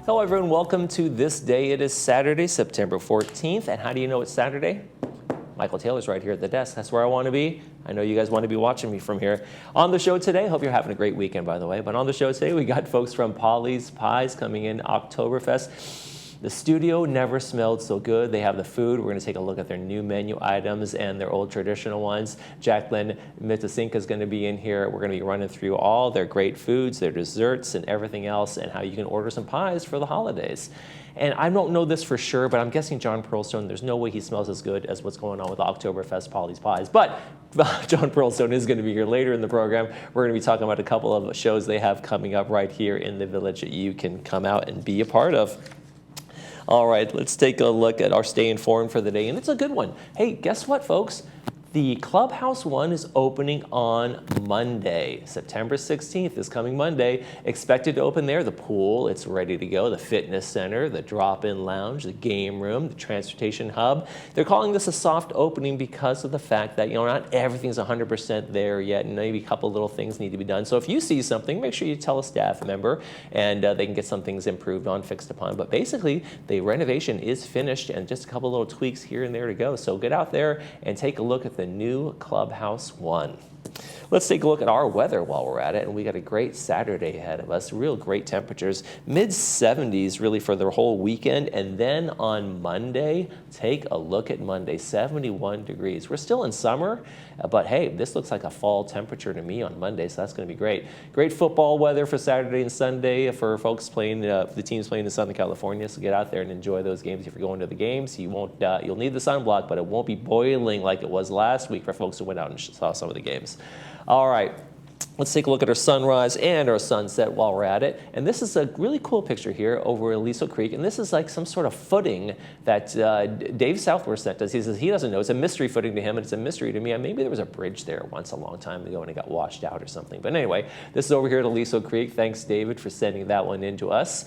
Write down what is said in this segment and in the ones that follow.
Hello everyone, welcome to This Day. It is Saturday, September 14th, and how do you know it's Saturday? Michael Taylor's right here at the desk. That's where I want to be. I know you guys want to be watching me from here. On the show today, hope you're having a great weekend, by the way, but on the show today, we got folks from Polly's Pies coming in, Oktoberfest. The studio never smelled so good. They have the food. We're going to take a look at their new menu items and their old traditional ones. Jacqueline Mitasinka is going to be in here. We're going to be running through all their great foods, their desserts, and everything else, and how you can order some pies for the holidays. And I don't know this for sure, but I'm guessing John Pearlstone, there's no way he smells as good as what's going on with Oktoberfest Polly's Pies. But John Pearlstone is going to be here later in the program. We're going to be talking about a couple of shows they have coming up right here in the village that you can come out and be a part of. All right, let's take a look at our Stay Informed for the day, and it's a good one. Hey, guess what, folks? The Clubhouse One is opening on Monday, September 16th, this coming Monday. Expected to open there. The pool, it's ready to go. The fitness center, the drop-in lounge, the game room, the transportation hub. They're calling this a soft opening because of the fact that, not everything's 100% there yet, and maybe a couple little things need to be done. So if you see something, make sure you tell a staff member, and they can get some things improved on, fixed upon. But basically, the renovation is finished, and just a couple little tweaks here and there to go. So get out there and take a look at the new Clubhouse One. Let's take a look at our weather while we're at it, and we got a great Saturday ahead of us. Real great temperatures, mid-70s really for the whole weekend, and then on Monday, take a look at Monday, 71 degrees. We're still in summer, but hey, this looks like a fall temperature to me on Monday, so that's going to be great. Great football weather for Saturday and Sunday for folks playing, the teams playing in Southern California, so get out there and enjoy those games. If you're going to the games, you'll need the sunblock, but it won't be boiling like it was last week for folks who went out and saw some of the games. All right, let's take a look at our sunrise and our sunset while we're at it. And this is a really cool picture here over Aliso Creek. And this is like some sort of footing that Dave Southworth sent us. He says he doesn't know. It's a mystery footing to him, and it's a mystery to me. And maybe there was a bridge there once a long time ago and it got washed out or something. But anyway, this is over here at Aliso Creek. Thanks, David, for sending that one in to us.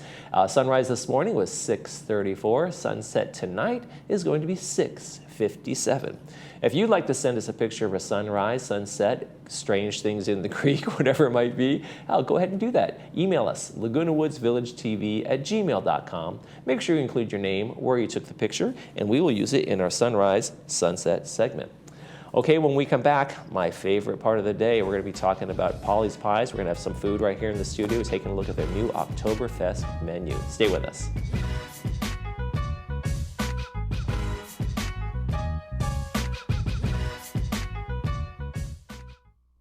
Sunrise this morning was 6:34. Sunset tonight is going to be 6:57. If you'd like to send us a picture of a sunrise, sunset, strange things in the creek, whatever it might be, go ahead and do that. Email us, lagunawoodsvillagetv@gmail.com. Make sure you include your name, where you took the picture, and we will use it in our sunrise sunset segment. Okay, when we come back, my favorite part of the day, we're going to be talking about Polly's Pies. We're going to have some food right here in the studio, taking a look at their new Oktoberfest menu. Stay with us.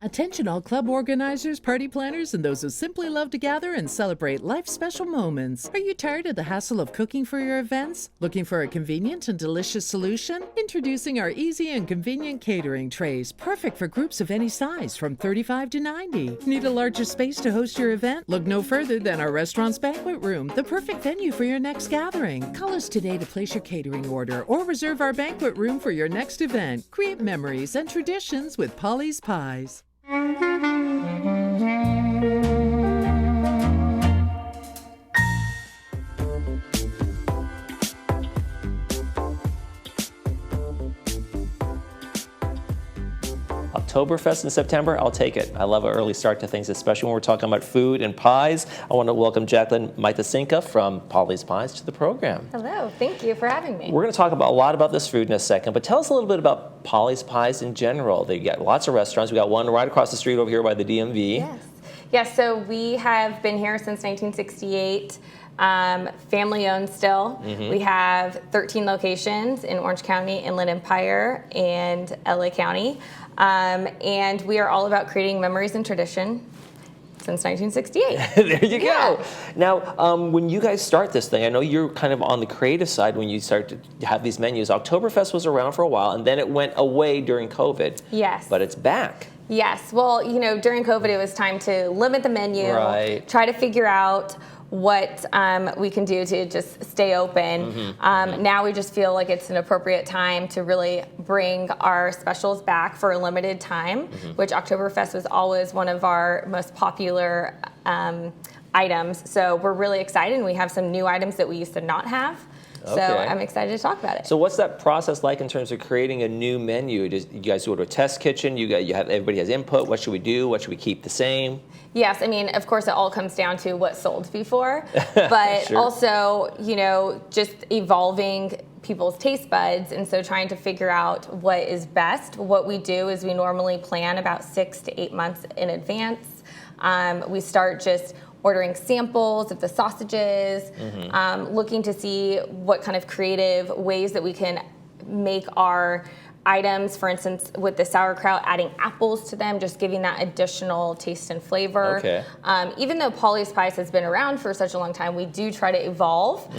Attention all club organizers, party planners, and those who simply love to gather and celebrate life's special moments. Are you tired of the hassle of cooking for your events? Looking for a convenient and delicious solution? Introducing our easy and convenient catering trays, perfect for groups of any size from 35 to 90. Need a larger space to host your event? Look no further than our restaurant's banquet room, the perfect venue for your next gathering. Call us today to place your catering order or reserve our banquet room for your next event. Create memories and traditions with Polly's Pies. Oktoberfest in September, I'll take it. I love an early start to things, especially when we're talking about food and pies. I want to welcome Jacqueline Mitasinka from Polly's Pies to the program. Hello, thank you for having me. We're going to talk about a lot about this food in a second, but tell us a little bit about Polly's Pies in general. They got lots of restaurants. We got one right across the street over here by the DMV. Yes, so we have been here since 1968. Family owned still. Mm-hmm. We have 13 locations in Orange County, Inland Empire, and LA County. And we are all about creating memories and tradition since 1968. There you go. Now, when you guys start this thing, I know you're kind of on the creative side when you start to have these menus. Oktoberfest was around for a while, and then it went away during COVID. Yes. But it's back. Yes. Well, during COVID, it was time to limit the menu, try to figure out what we can do to just stay open. Mm-hmm. Now we just feel like it's an appropriate time to really bring our specials back for a limited time, which Oktoberfest was always one of our most popular items. So we're really excited, and we have some new items that we used to not have. So I'm excited to talk about it. So what's that process like in terms of creating a new menu? You guys go to a test kitchen? You have everybody has input. What should we do? What should we keep the same? Yes, I mean, of course, it all comes down to what sold before, but Sure. also, just evolving people's taste buds, and so trying to figure out what is best. What we do is we normally plan about 6 to 8 months in advance. We start just ordering samples of the sausages, looking to see what kind of creative ways that we can make our items, for instance, with the sauerkraut, adding apples to them, just giving that additional taste and flavor. Okay. Even though Polly Spice has been around for such a long time, we do try to evolve,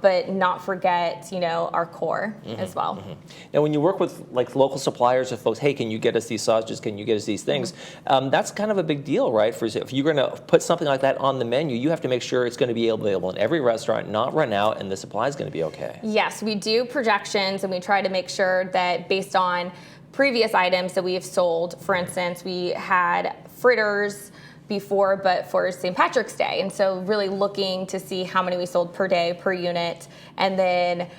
but not forget, our core as well. Now, when you work with like local suppliers or folks, hey, can you get us these sausages? Can you get us these things? That's kind of a big deal, right? For if you're going to put something like that on the menu, you have to make sure it's going to be available in every restaurant, not run out, and the supply is going to be okay. Yes, we do projections, and we try to make sure that based on previous items that we have sold. For instance, we had fritters before, but for St. Patrick's Day. And so really looking to see how many we sold per day, per unit, and then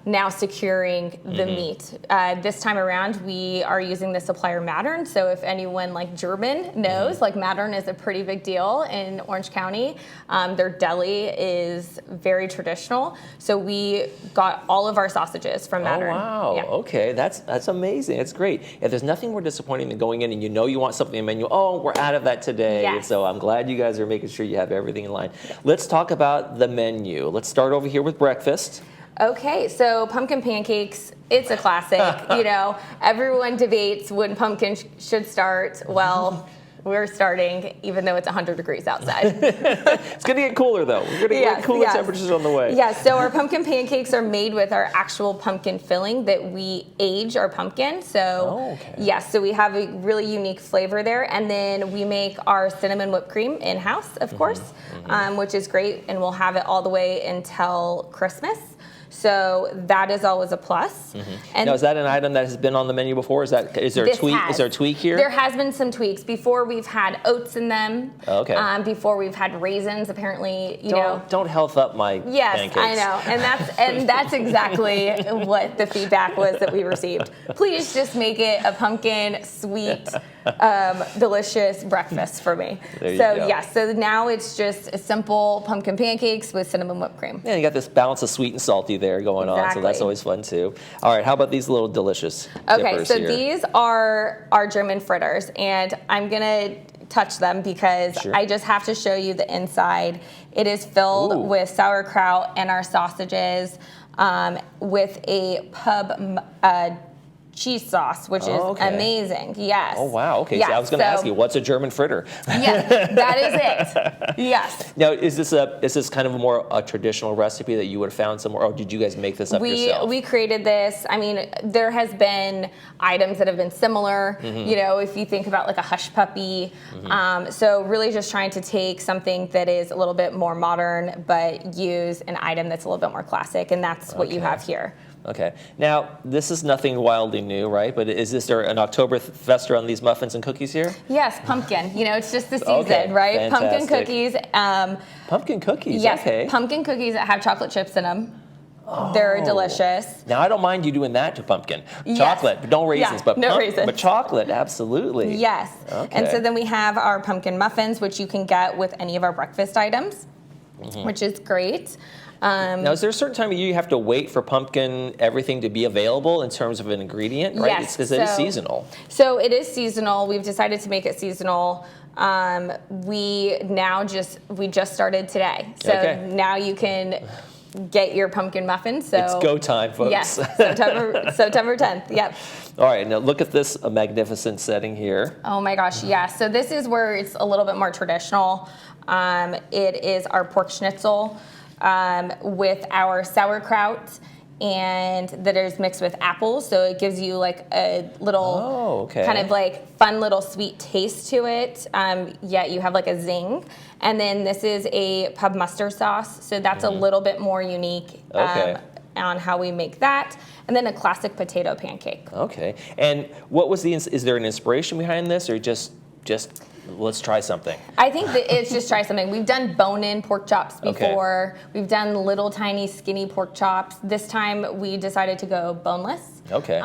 now securing the meat. This time around, we are using the supplier Mattern. So if anyone like German knows, like Mattern is a pretty big deal in Orange County. Their deli is very traditional. So we got all of our sausages from Mattern. Oh, wow. Yeah. Okay, that's amazing. That's great. Yeah, there's nothing more disappointing than going in and you want something in the menu. Oh, we're out of that today. Yes. So I'm glad you guys are making sure you have everything in line. Let's talk about the menu. Let's start over here with breakfast. Okay, so pumpkin pancakes, it's a classic. Everyone debates when pumpkin should start. Well, we're starting, even though it's 100 degrees outside. It's going to get cooler, though. We're going to get cooler temperatures on the way. Yes, so our pumpkin pancakes are made with our actual pumpkin filling that we age our pumpkin. So, yes, so we have a really unique flavor there. And then we make our cinnamon whipped cream in-house, of course, which is great. And we'll have it all the way until Christmas. So that is always a plus. And now, is that an item that has been on the menu before? Is there a tweak? Is there a tweak here? There has been some tweaks. Before we've had oats in them. Okay. Before we've had raisins. Apparently, Don't health up my pancakes. I know, and that's exactly what the feedback was that we received. Please just make it a pumpkin sweet, delicious breakfast for me. There you go. So now it's just a simple pumpkin pancakes with cinnamon whipped cream. Yeah, you got this balance of sweet and salty there going on, so that's always fun too. All right, how about these little delicious dippers so here? These are our German fritters, and I'm gonna touch them because I just have to show you the inside. It is filled with sauerkraut and our sausages with a pub cheese sauce, which is amazing. Yes. Oh, wow. Okay. Yes. So I was going to ask you, what's a German fritter? Yes, that is it. Yes. Now, is this kind of a traditional recipe that you would have found somewhere, or did you guys make this up yourself? We created this. I mean, there has been items that have been similar. If you think about like a hush puppy. So really just trying to take something that is a little bit more modern, but use an item that's a little bit more classic, and that's what you have here. Okay. Now, this is nothing wildly new, right? But is there an Oktoberfest on these muffins and cookies here? Yes, pumpkin. It's just the season, right? Fantastic. Pumpkin cookies. Pumpkin cookies, yes, okay. Pumpkin cookies that have chocolate chips in them. They're delicious. Now, I don't mind you doing that to pumpkin. Chocolate, but no raisins. But no raisins. But chocolate, absolutely. Yes. Okay. And so then we have our pumpkin muffins, which you can get with any of our breakfast items, which is great. Now, is there a certain time of year you have to wait for pumpkin everything to be available in terms of an ingredient, right? Yes. Because it is seasonal. So it is seasonal. We've decided to make it seasonal. We just started today. So now you can get your pumpkin muffins. So it's go time, folks. Yes, September 10th. Yep. All right, now look at this magnificent setting here. Oh my gosh, yes. So this is where it's a little bit more traditional. It is our pork schnitzel. With our sauerkraut, and that is mixed with apples, so it gives you like a little kind of like fun little sweet taste to it, yet you have like a zing. And then this is a pub mustard sauce, so that's a little bit more unique on how we make that. And then a classic potato pancake. Okay, and what was is there an inspiration behind this, or just let's try something? I think that it's just try something. We've done bone-in pork chops before. Okay. We've done little tiny skinny pork chops. This time we decided to go boneless. Okay.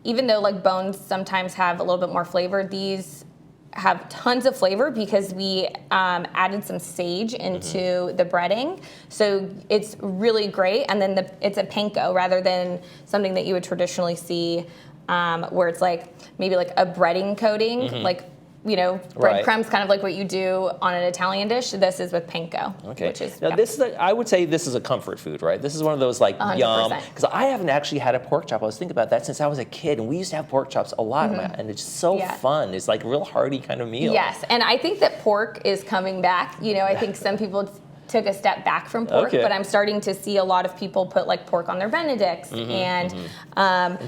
Even though like bones sometimes have a little bit more flavor, these have tons of flavor because we added some sage into the breading. So it's really great. And then it's a panko rather than something that you would traditionally see where it's like maybe like a breading coating, like, you know, breadcrumbs, kind of like what you do on an Italian dish. This is with panko. Okay. Which is, now this is I would say this is a comfort food, right? This is one of those like 100%. Yum. Because I haven't actually had a pork chop. I was thinking about that since I was a kid, and we used to have pork chops a lot, and it's so fun. It's like a real hearty kind of meal. Yes, and I think that pork is coming back. You know, I think some people took a step back from pork, but I'm starting to see a lot of people put like pork on their Benedicts and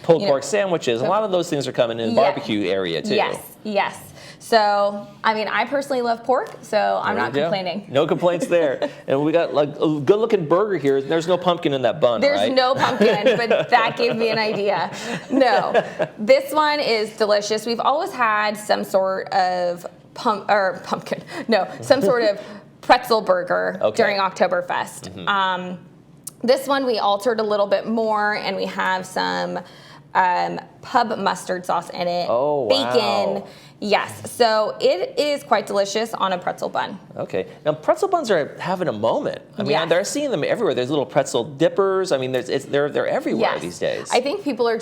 pulled pork sandwiches. A lot of those things are coming in the barbecue area too. Yes. So, I mean, I personally love pork, so I'm not complaining. No complaints there. And we got like a good-looking burger here. There's no pumpkin in that bun, There's right? no pumpkin, but that gave me an idea. No, this one is delicious. We've always had some sort of some sort of pretzel burger during Oktoberfest. This one we altered a little bit more, and we have some pub mustard sauce in it. Oh, bacon. wow. Yes, so it is quite delicious on a pretzel bun. Okay, now pretzel buns are having a moment. I mean, they're seeing them everywhere. There's little pretzel dippers. I mean, they're everywhere these days. I think people are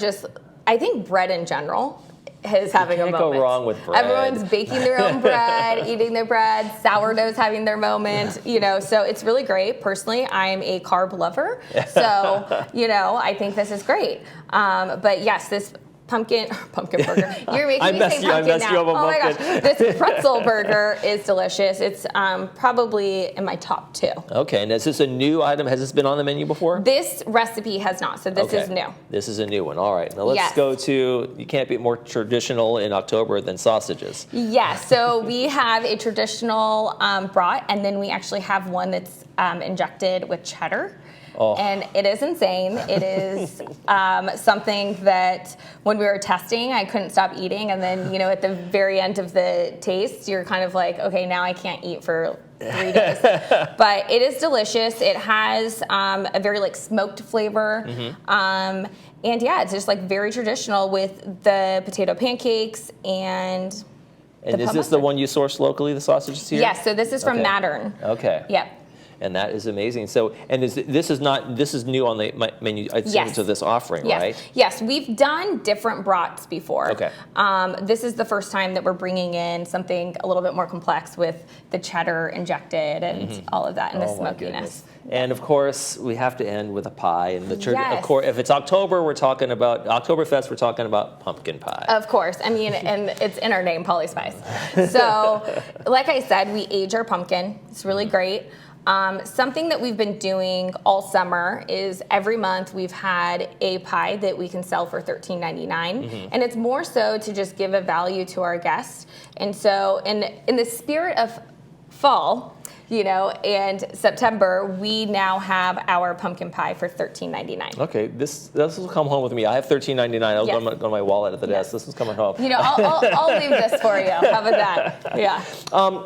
I think bread in general is having a moment. Can't go wrong with bread. Everyone's baking their own bread, eating their bread. Sourdough's having their moment, you know. So it's really great. Personally, I'm a carb lover, so you know, I think this is great. But yes, this pumpkin burger. You're making me say pumpkin now. Oh my gosh, this pretzel burger is delicious. It's probably in my top 2. Okay, and is this a new item? Has this been on the menu before? This recipe has not, so this is new. This is a new one. All right, now let's go to, you can't be more traditional in October than sausages. Yes, so we have a traditional brat, and then we actually have one that's injected with cheddar. Oh. And it is insane. It is something that when we were testing, I couldn't stop eating. And then, you know, at the very end of the taste, you're kind of like, okay, now I can't eat for 3 days. But it is delicious. It has a very like smoked flavor. And yeah, it's just like very traditional with the potato pancakes and is this the one you sourced locally, the sausages here? Yes, so this is from Mattern. Okay. Yep. And that is amazing. So, and this is new on the menu, I assume, to this offering, right? Yes, we've done different brats before. Okay. This is the first time that we're bringing in something a little bit more complex with the cheddar injected and all of that, and the smokiness. And of course, we have to end with a pie. And of course, if it's October, we're talking about Oktoberfest. We're talking about pumpkin pie. Of course, I mean, and it's in our name, Polly Spice. So, like I said, we age our pumpkin. It's really great. Something that we've been doing all summer is every month we've had a pie that we can sell for $13.99, and it's more so to just give a value to our guests. And so, in the spirit of fall, you know, and September, we now have our pumpkin pie for $13.99. Okay, this will come home with me. I have $13.99. I'll go to my wallet at the desk. This is coming home. You know, I'll leave this for you. How about that? Yeah.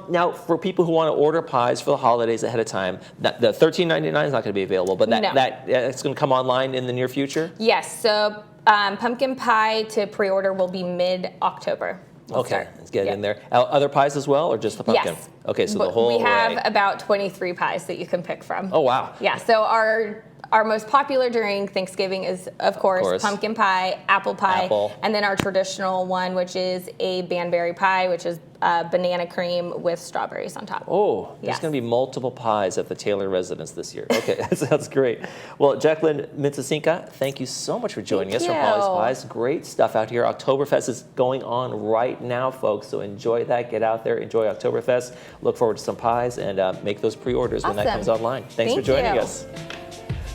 Now, for people who want to order pies for the holidays ahead of time, the $13.99 is not going to be available, but it's going to come online in the near future? Yes. So pumpkin pie to pre-order will be mid-October. Let's get it in there. Other pies as well, or just the pumpkin? Yes. Okay, so the whole We have about 23 pies that you can pick from. Oh, wow. Yeah, so our most popular during Thanksgiving is, of course, pumpkin pie, apple pie, and then our traditional one, which is a banberry pie, which is banana cream with strawberries on top. Oh, there's going to be multiple pies at the Taylor residence this year. Okay, that sounds great. Well, Jacqueline Mitzasinka, thank you so much for joining us from Polly's Pies. Great stuff out here. Oktoberfest is going on right now, folks, so enjoy that. Get out there, enjoy Oktoberfest. Look forward to some pies and make those pre-orders when that comes online. Thanks for joining us.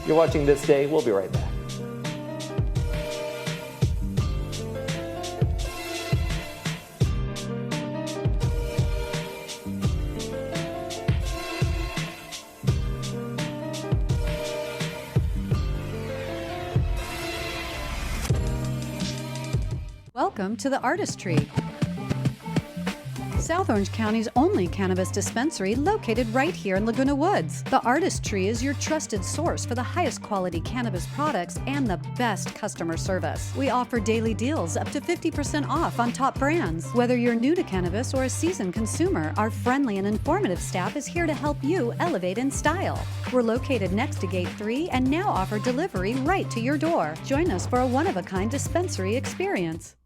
You're watching This Day. We'll be right back. Welcome to the Artistry. South Orange County's only cannabis dispensary located right here in Laguna Woods. The Artist Tree is your trusted source for the highest quality cannabis products and the best customer service. We offer daily deals up to 50% off on top brands. Whether you're new to cannabis or a seasoned consumer, our friendly and informative staff is here to help you elevate in style. We're located next to Gate 3 and now offer delivery right to your door. Join us for a one-of-a-kind dispensary experience.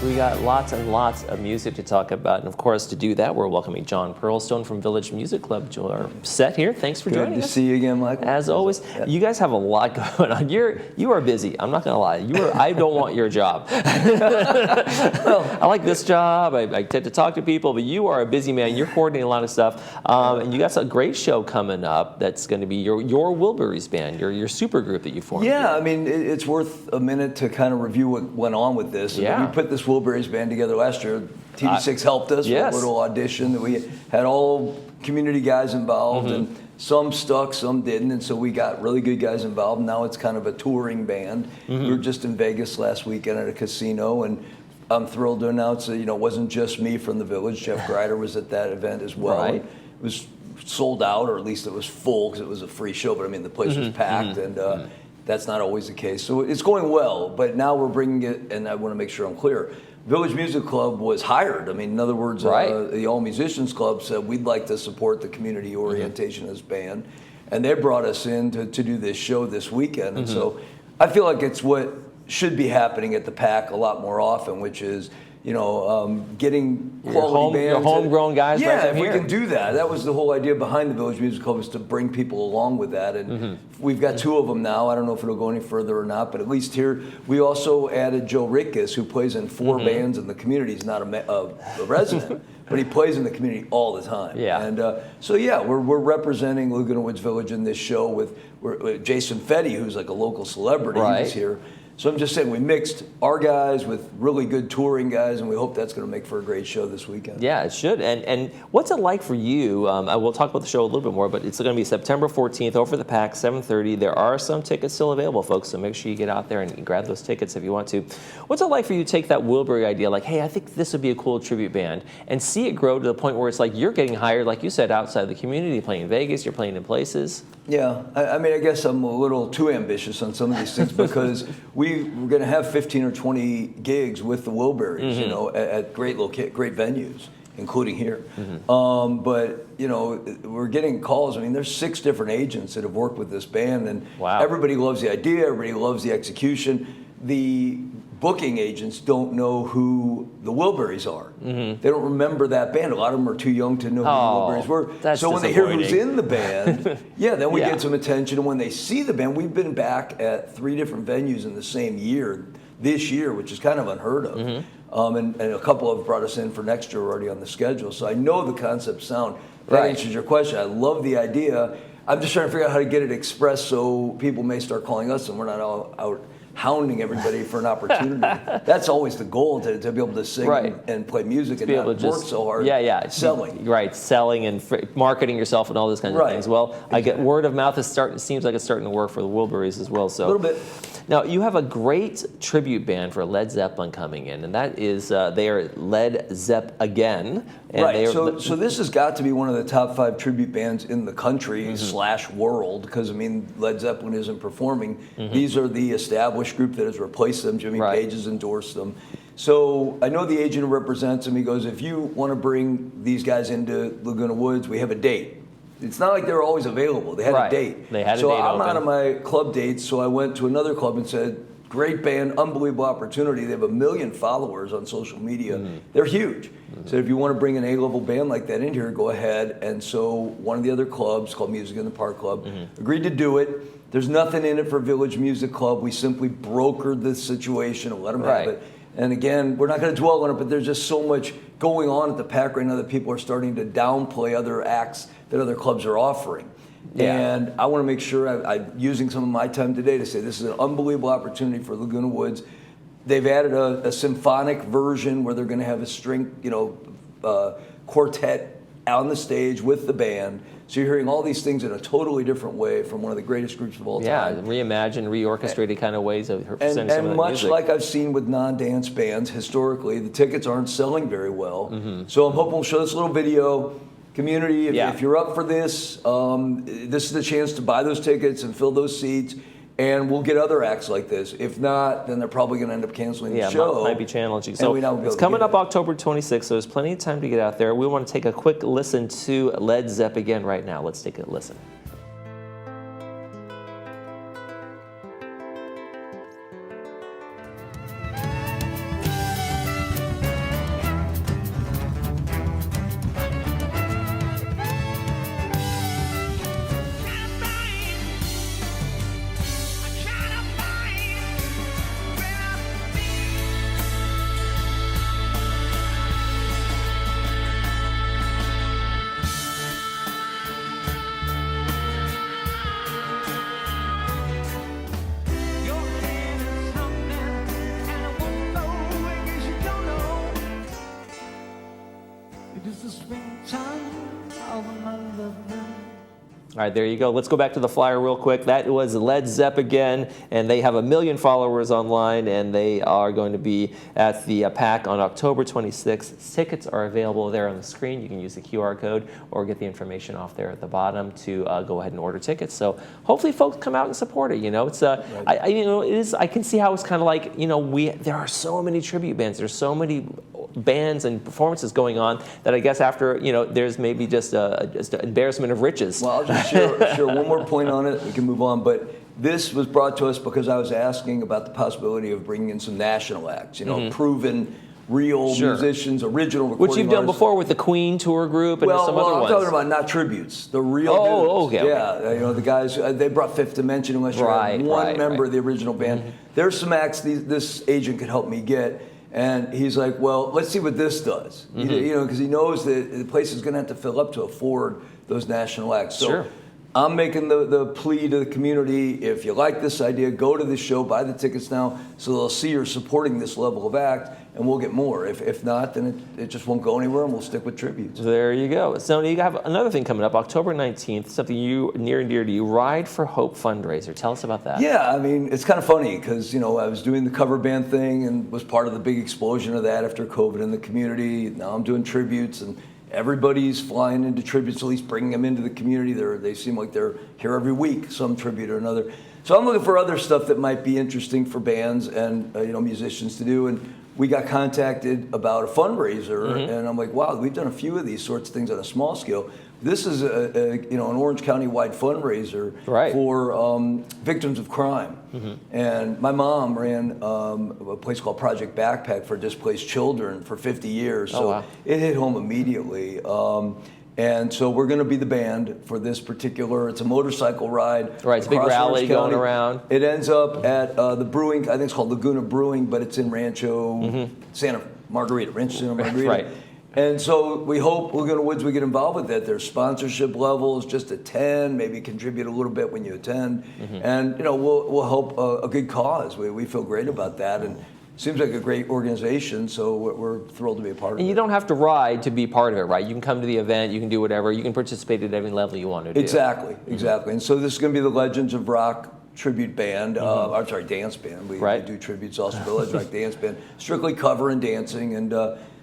We got lots and lots of music to talk about, and of course, to do that, we're welcoming John Pearlstone from Village Music Club to our set here. Thanks for joining us. Good to see you again, Michael. As always, you guys have a lot going on. You are busy. I'm not going to lie. I don't want your job. Well, I like this job. I tend to talk to people, but you are a busy man. You're coordinating a lot of stuff, and you got a great show coming up. That's going to be your Wilburys band, your super group that you formed. Yeah, I mean, it's worth a minute to kind of review what went on with this. Yeah. We put this Wilburys band together last year. TV6 helped us yes. with a little audition that we had all community guys involved, and some stuck, some didn't, and so we got really good guys involved. Now it's kind of a touring band. We were just in Vegas last weekend at a casino, and I'm thrilled to announce that, it wasn't just me from the Village. Jeff Greider was at that event as well. Right. It was sold out, or at least it was full because it was a free show, but I mean, the place was packed, and that's not always the case. So it's going well, but now we're bringing it, and I want to make sure I'm clear. Village Music Club was hired. I mean, in other words, the All Musicians Club said, we'd like to support the community orientation of this band. And they brought us in to do this show this weekend. And so I feel like it's what should be happening at the PAC a lot more often, which is, getting quality bands. Your homegrown guys right Yeah, if here. we can do that. That was the whole idea behind the Village Music Club, was to bring people along with that. And we've got two of them now. I don't know if it'll go any further or not, but at least here, we also added Joe Rickus, who plays in 4 bands in the community. He's not a resident, but he plays in the community all the time. Yeah. And we're representing Laguna Woods Village in this show with Jason Fetty, who's like a local celebrity. Right. He's here. So I'm just saying, we mixed our guys with really good touring guys, and we hope that's going to make for a great show this weekend. Yeah, it should. And what's it like for you? I will talk about the show a little bit more, but it's going to be September 14th over the PAC, 7:30. There are some tickets still available, folks, so make sure you get out there and grab those tickets if you want to. What's it like for you to take that Wilbury idea, like, hey, I think this would be a cool tribute band, and see it grow to the point where it's like you're getting hired, like you said, outside the community, playing in Vegas, you're playing in places? Yeah, I mean, I guess I'm a little too ambitious on some of these things because we're going to have 15 or 20 gigs with the Wilburys, at great venues, including here. But we're getting calls. I mean, there's 6 different agents that have worked with this band, and everybody loves the idea. Everybody loves the execution. The booking agents don't know who the Wilburys are. They don't remember that band. A lot of them are too young to know who the Wilburys were. So when they hear who's in the band, then we get some attention. And when they see the band, we've been back at 3 different venues in the same year, this year, which is kind of unheard of. And a couple have brought us in for next year already on the schedule. So I know the concept sound. That answers your question. I love the idea. I'm just trying to figure out how to get it expressed so people may start calling us and we're not all out hounding everybody for an opportunity. That's always the goal, to be able to sing and play music and not work so hard selling. Selling and marketing yourself and all those kinds of things. Well, I get word of mouth seems like it's starting to work for the Wilburys as well. So a little bit. Now, you have a great tribute band for Led Zeppelin coming in, and that is, they are Led Zepp again. And so this has got to be one of the top 5 tribute bands in the country / world, because, I mean, Led Zeppelin isn't performing. These are the established group that has replaced them. Jimmy Page has endorsed them. So I know the agent who represents them. He goes, if you want to bring these guys into Laguna Woods, we have a date. It's not like they were always available. They had a date. They had a so date I'm open. out of my club dates, so I went to another club and said, great band, unbelievable opportunity. They have 1 million followers on social media. They're huge. So if you want to bring an A-level band like that in here, go ahead. And so one of the other clubs, called Music in the Park Club, agreed to do it. There's nothing in it for Village Music Club. We simply brokered the situation and let them have it. And again, we're not going to dwell on it, but there's just so much going on at the PAC right now that people are starting to downplay other acts that other clubs are offering. And I want to make sure I'm using some of my time today to say this is an unbelievable opportunity for Laguna Woods. They've added a symphonic version where they're going to have a string, quartet on the stage with the band. So you're hearing all these things in a totally different way from one of the greatest groups of all time. Yeah, reimagined, reorchestrated kind of ways of presenting some of And that much music. like I've seen with non-dance bands historically, the tickets aren't selling very well. So I'm hoping we'll show this little video. Community, if you're up for this, this is the chance to buy those tickets and fill those seats. And we'll get other acts like this. If not, then they're probably going to end up canceling the show. Might be challenging. So it's to coming get up October 26th, so there's plenty of time to get out there. We want to take a quick listen to Led Zepp again right now. Let's take a listen. All right, there you go. Let's go back to the flyer real quick. That was Led Zepp again, and they have 1 million followers online, and they are going to be at the PAC on October 26th. Tickets are available there on the screen. You can use the QR code or get the information off there at the bottom to go ahead and order tickets. So hopefully, folks come out and support it. You know, it's I can see how it's kind of like, you know, there are so many tribute bands. There's so many bands and performances going on that I guess after, you know, there's maybe just an embarrassment of riches. Well, I'll just share one more point on it. We can move on. But this was brought to us because I was asking about the possibility of bringing in some national acts, you know, proven, real musicians, original recording Which you've done artists. before with the Queen tour group and some other I'm ones. talking about not tributes, the real dudes. Okay. Yeah, you know, the guys, they brought Fifth Dimension unless you had one member of the original band. There's some acts this agent could help me get. And he's like, well, let's see what this does. You know, because he knows that the place is going to have to fill up to afford those national acts. So I'm making the plea to the community, if you like this idea, go to the show, buy the tickets now, so they'll see you're supporting this level of act, and we'll get more. If not, then it just won't go anywhere, and we'll stick with tributes. There you go. So you have another thing coming up, October 19th, something near and dear to you, Ride for Hope fundraiser. Tell us about that. Yeah, I mean, it's kind of funny because, you know, I was doing the cover band thing and was part of the big explosion of that after COVID in the community. Now I'm doing tributes, and everybody's flying into tributes, at least bringing them into the community. They seem like they're here every week, some tribute or another. So I'm looking for other stuff that might be interesting for bands and you know, musicians to do. And we got contacted about a fundraiser, and I'm like, wow, we've done a few of these sorts of things on a small scale. This is an Orange County-wide fundraiser for victims of crime. And my mom ran a place called Project Backpack for displaced children for 50 years, so it hit home immediately. And so we're going to be the band for this particular, it's a motorcycle ride. Right, it's a big rally going around. It ends up at the brewing, I think it's called Laguna Brewing, but it's in Rancho Santa Margarita, Rancho Santa Margarita. And so we hope Laguna Woods we get involved with that. There's sponsorship levels, just attend, maybe contribute a little bit when you attend. And, you know, we'll help a good cause. We feel great about that. And seems like a great organization, so we're thrilled to be a part of it. And you don't have to ride to be part of it, right? You can come to the event, you can do whatever, you can participate at any level you want to do. Exactly. And so this is going to be the Legends of Rock tribute band, I'm sorry, dance band. We do tributes also, the Legends of Rock dance band, strictly cover and dancing. And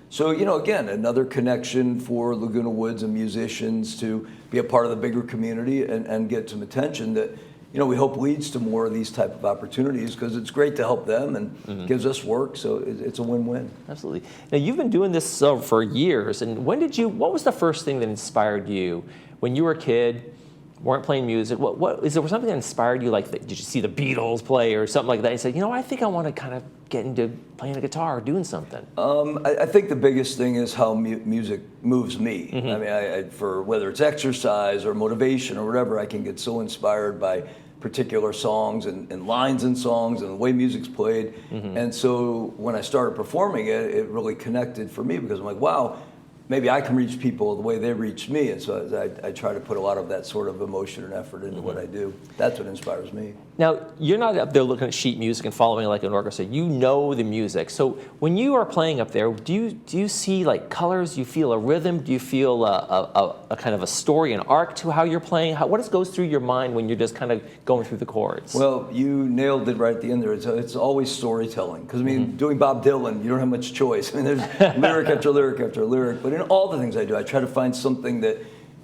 so, you know, again, another connection for Laguna Woods and musicians to be a part of the bigger community and get some attention that, you know, we hope leads to more of these type of opportunities because it's great to help them and gives us work, so it's a win-win. Absolutely. Now, you've been doing this for years, and what was the first thing that inspired you when you were a kid, weren't playing music? Is there something that inspired you, like, did you see the Beatles play or something like that? You said, you know, I think I want to kind of get into playing a guitar or doing something. I think the biggest thing is how music moves me. I mean, for whether it's exercise or motivation or whatever, I can get so inspired by particular songs and lines in songs and the way music's played. And so when I started performing it, it really connected for me because I'm like, wow, maybe I can reach people the way they reach me. And so I try to put a lot of that sort of emotion and effort into what I do. That's what inspires me. Now, you're not up there looking at sheet music and following like an orchestra. You know the music. So when you are playing up there, do you see like colors? Do you feel a rhythm? Do you feel a kind of a story, an arc to how you're playing? What goes through your mind when you're just kind of going through the chords? Well, you nailed it right at the end there. It's always storytelling. Because, I mean, doing Bob Dylan, you don't have much choice. I mean, there's lyric after lyric after lyric. But in all the things I do, I try to find something that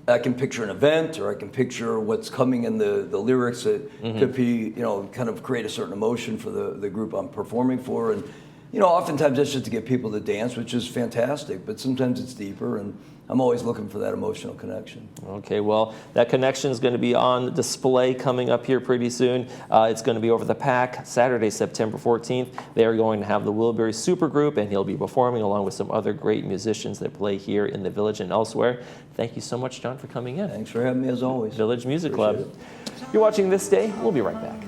I can picture an event, or I can picture what's coming in the lyrics that could be, kind of create a certain emotion for the group I'm performing for. And, oftentimes that's just to get people to dance, which is fantastic, but sometimes it's deeper, and I'm always looking for that emotional connection. Okay, well, that connection is going to be on display coming up here pretty soon. It's going to be over the PAC, Saturday, September 14th. They are going to have the Wilbury Supergroup, and he'll be performing along with some other great musicians that play here in the Village and elsewhere. Thank you so much, John, for coming in. Thanks for having me, as always. Village Music Appreciate Club. it. You're watching This Day. We'll be right back.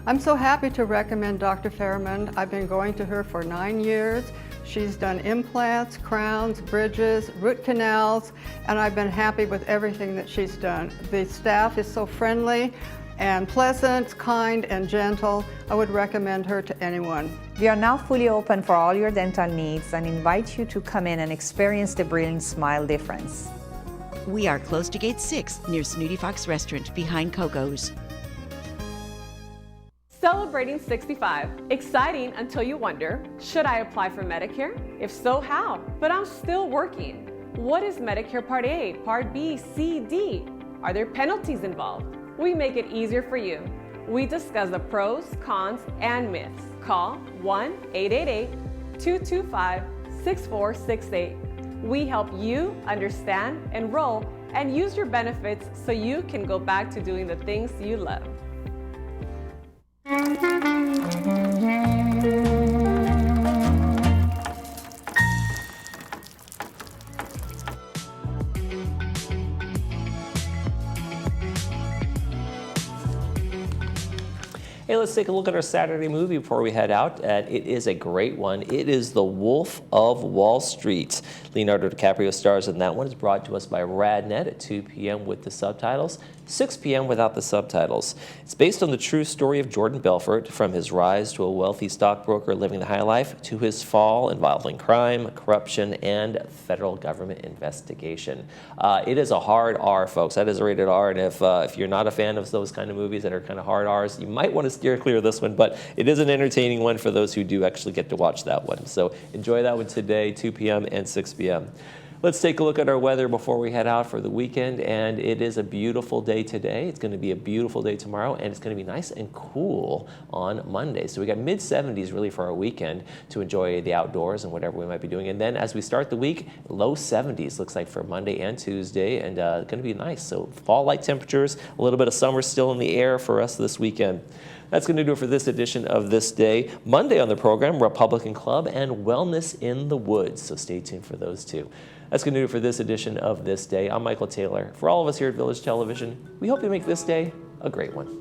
I'm so happy to recommend Dr. Fairman. I've been going to her for 9 years. She's done implants, crowns, bridges, root canals, and I've been happy with everything that she's done. The staff is so friendly and pleasant, kind, and gentle. I would recommend her to anyone. We are now fully open for all your dental needs and invite you to come in and experience the brilliant smile difference. We are close to Gate 6 near Snooty Fox Restaurant behind Coco's. Celebrating 65. Exciting until you wonder, should I apply for Medicare? If so, how? But I'm still working. What is Medicare Part A, Part B, C, D? Are there penalties involved? We make it easier for you. We discuss the pros, cons, and myths. Call 1-888-225-6468. We help you understand, enroll, and use your benefits so you can go back to doing the things you love. Hey, let's take a look at our Saturday movie before we head out. It is a great one. It is The Wolf of Wall Street. Leonardo DiCaprio stars in that one. It's brought to us by RadNet at 2 p.m. with the subtitles, 6 p.m. without the subtitles. It's based on the true story of Jordan Belfort, from his rise to a wealthy stockbroker living the high life to his fall involving crime, corruption, and federal government investigation. It is a hard R, folks. That is a rated R, and if you're not a fan of those kind of movies that are kind of hard Rs, you might want to steer clear of this one, but it is an entertaining one for those who do actually get to watch that one. So enjoy that one today, 2 p.m. and 6 p.m. Let's take a look at our weather before we head out for the weekend, and it is a beautiful day today. It's going to be a beautiful day tomorrow, and it's going to be nice and cool on Monday. So we got mid-70s really for our weekend to enjoy the outdoors and whatever we might be doing. And then as we start the week, low 70s looks like for Monday and Tuesday, and going to be nice. So fall-like temperatures, a little bit of summer still in the air for us this weekend. That's going to do it for this edition of This Day. Monday on the program, Republican Club and Wellness in the Woods. So stay tuned for those two. That's going to do it for this edition of This Day. I'm Michael Taylor. For all of us here at Village Television, we hope you make this day a great one.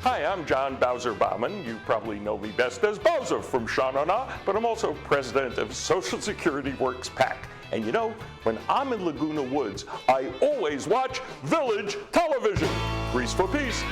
Hi, I'm John Bowser Bauman. You probably know me best as Bowser from Sha Na Na, but I'm also president of Social Security Works PAC. And you know, when I'm in Laguna Woods, I always watch Village Television. Grease for peace.